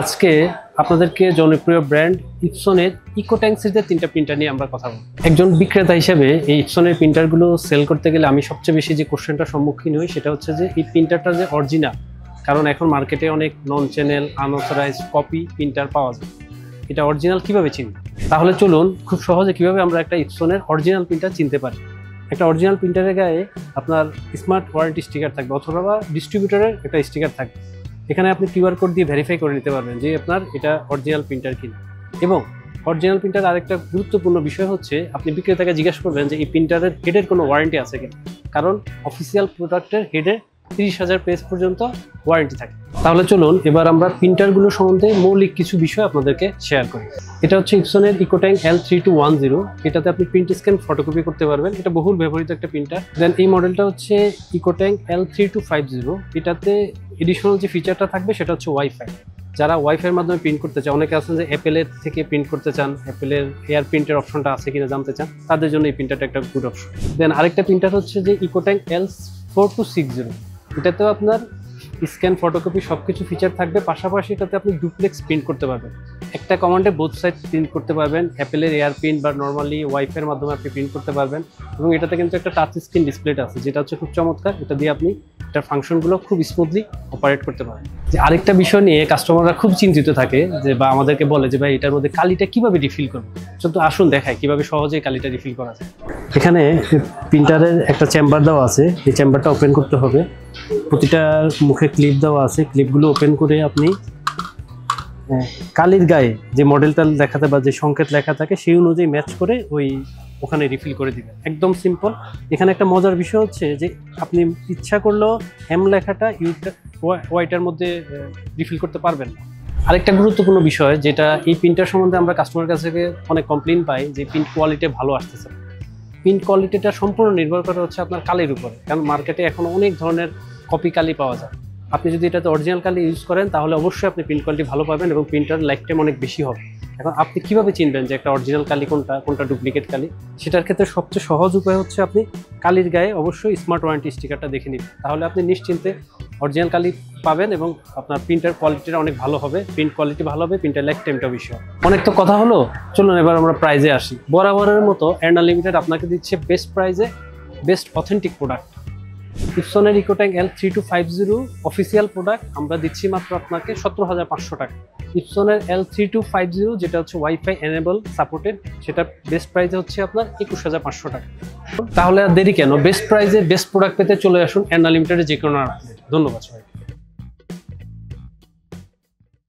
আজকে আপনাদেরকে জনপ্রিয় ব্র্যান্ড ইপসনের ইকোট্যাঙ্ক সিরিজের 3টা প্রিন্টার নিয়ে আমরা কথা বলব। একজন বিক্রেতা হিসেবে এই ইপসনের প্রিন্টারগুলো সেল করতে গেলে আমি সবচেয়ে বেশি যে কোশ্চেনটার সম্মুখীন হই সেটা হচ্ছে যে এই প্রিন্টারটা যে অরিজিনাল, কারণ এখন মার্কেটে অনেক নন চ্যানেল আনঅথরাইজড কপি প্রিন্টার পাওয়া যায়। এটা অরিজিনাল কিভাবে চিনব? তাহলে চলুন খুব সহজে কিভাবে আমরা একটা ইপসনের অরিজিনাল প্রিন্টার চিনতে পারি। একটা অরিজিনাল প্রিন্টারের গায়ে আপনার স্মার্ট ওয়ারেন্টি স্টিকার থাকবে অথবা ডিস্ট্রিবিউটরের একটা স্টিকার থাকবে। এখানে আপনি কিউআর কোড দিয়ে ভেরিফাই করে নিতে পারবেন যে আপনার এটা অরিজিনাল প্রিন্টার কিনা। এবং অরিজিনাল প্রিন্টার আরেকটা গুরুত্বপূর্ণ বিষয় হচ্ছে আপনি বিক্রেতাকে জিজ্ঞাসা করবেন যে এই প্রিন্টারের হেডের কোনো ওয়ারেন্টি আছে কিনা, কারণ অফিসিয়াল প্রোডাক্টের হেডে 30,000 পেজ পর্যন্ত ওয়ারেন্টি থাকে। তাহলে চলুন এবার আমরা প্রিন্টারগুলো সম্বন্ধে মৌলিক কিছু বিষয় আপনাদেরকে শেয়ার করি। এটা হচ্ছে ইপসনের ইকোট্যাঙ্ক L3210। এটাতে আপনি প্রিন্ট স্ক্যান ফটোকপি করতে পারবেন। এটা বহুল ব্যবহৃত একটা প্রিন্টার। দেন এই মডেলটা হচ্ছে ইকোট্যাঙ্ক L3250। এটাতে এডিশনাল যে ফিচারটা থাকবে সেটা হচ্ছে ওয়াইফাই। যারা ওয়াইফাইয়ের মাধ্যমে প্রিন্ট করতে চান, অনেকে আছেন যে অ্যাপেলের থেকে প্রিন্ট করতে চান, অ্যাপেলের এয়ার প্রিন্টের অপশনটা আছে কিনা জানতে চান, তাদের জন্য এই প্রিন্টারটা একটা গুড অপশন। দেন আরেকটা প্রিন্টার হচ্ছে যে ইকোট্যাঙ্ক L4260। এটাতেও আপনার স্ক্যান ফটোকপি সব কিছু ফিচার থাকবে, পাশাপাশি এটাতে আপনি ডুপ্লেক্স প্রিন্ট করতে পারবেন। একটা কমান্ডে বোথ সাইড প্রিন্ট করতে পারবেন। অ্যাপেলের এয়ার প্রিন্ট বা নর্মালি ওয়াইফাইয়ের মাধ্যমে আপনি প্রিন্ট করতে পারবেন। এবং এটাতে কিন্তু একটা টাচ স্ক্রিন ডিসপ্লেটা আছে যেটা হচ্ছে খুব চমৎকার। এটা দিয়ে আপনি এটার ফাংশনগুলো খুব স্মুথলি অপারেট করতে পারেন। যে আরেকটা বিষয় নিয়ে কাস্টমাররা খুব চিন্তিত থাকে যে বা আমাদেরকে বলে যে ভাই এটার মধ্যে কালিটা কিভাবে রিফিল করবো। তো আসুন দেখাই কিভাবে সহজেই কালিটা রিফিল করা যায়। এখানে প্রিন্টারের একটা চেম্বার দেওয়া আছে, এই চেম্বারটা ওপেন করতে হবে। প্রতিটা মুখে ক্লিপ দেওয়া আছে, ক্লিপগুলো ওপেন করে আপনি কালির গায়ে যে মডেলটা দেখাতে বা যে সংকেত লেখা থাকে সেই অনুযায়ী ম্যাচ করে ওখানে রিফিল করে দিবেন। একদম সিম্পল। এখানে একটা মজার বিষয় হচ্ছে যে আপনি ইচ্ছা করলেও এম লেখাটা ওয়াইটার মধ্যে রিফিল করতে পারবেন না। আরেকটা গুরুত্বপূর্ণ বিষয় যেটা এই প্রিন্টার সম্বন্ধে আমরা কাস্টমার কাছ থেকে অনেক কমপ্লেন পাই যে প্রিন্ট কোয়ালিটি ভালো আসতেছে। প্রিন্ট কোয়ালিটিটা সম্পূর্ণ নির্ভর করে হচ্ছে আপনার কালির উপরে, কারণ মার্কেটে এখন অনেক ধরনের কপি কালি পাওয়া যায়। আপনি যদি এটাতে অরিজিনাল কালি ইউজ করেন তাহলে অবশ্যই আপনি প্রিন্ট কোয়ালিটি ভালো পাবেন এবং প্রিন্টার লাইফ টাইম অনেক বেশি হবে। এখন আপনি কিভাবে চিনবেন যে একটা অরিজিনাল কালি কোনটা ডুপ্লিকেট কালি? সেটার ক্ষেত্রে সবচেয়ে সহজ উপায় হচ্ছে আপনি কালির গায়ে অবশ্যই স্মার্ট ওয়ারেন্টি স্টিকারটা দেখে নিন। তাহলে আপনি নিশ্চিন্তে অরিজিনাল কালি পাবেন এবং আপনার প্রিন্টার কোয়ালিটিটা অনেক ভালো হবে, প্রিন্ট কোয়ালিটি ভালো হবে, প্রিন্টার লাইফ টাইমটা বেশি হবে। অনেক তো কথা হলো, চলুন এবার আমরা প্রাইজে আসি। বরাবরের মতো এন্ড আনলিমিটেড আপনাকে দিচ্ছে বেস্ট প্রাইজে বেস্ট অথেন্টিক প্রোডাক্ট। ইপসনের ইকোট্যাঙ্ক L3250 অফিসিয়াল প্রোডাক্ট আমরা দিচ্ছি মাত্র আপনাকে 17,500 টাকা। ইপসনের L3250 যেটা হচ্ছে ওয়াইফাই এনেবল সাপোর্টেড, সেটা বেস্ট প্রাইসে হচ্ছে আপনার 21,500 টাকা। তাহলে আর দেরি কেন? বেস্ট প্রাইজে বেস্ট প্রোডাক্ট পেতে চলে আসুন এন্ড আনলিমিটেডে যে কোনো। ধন্যবাদ সবাই।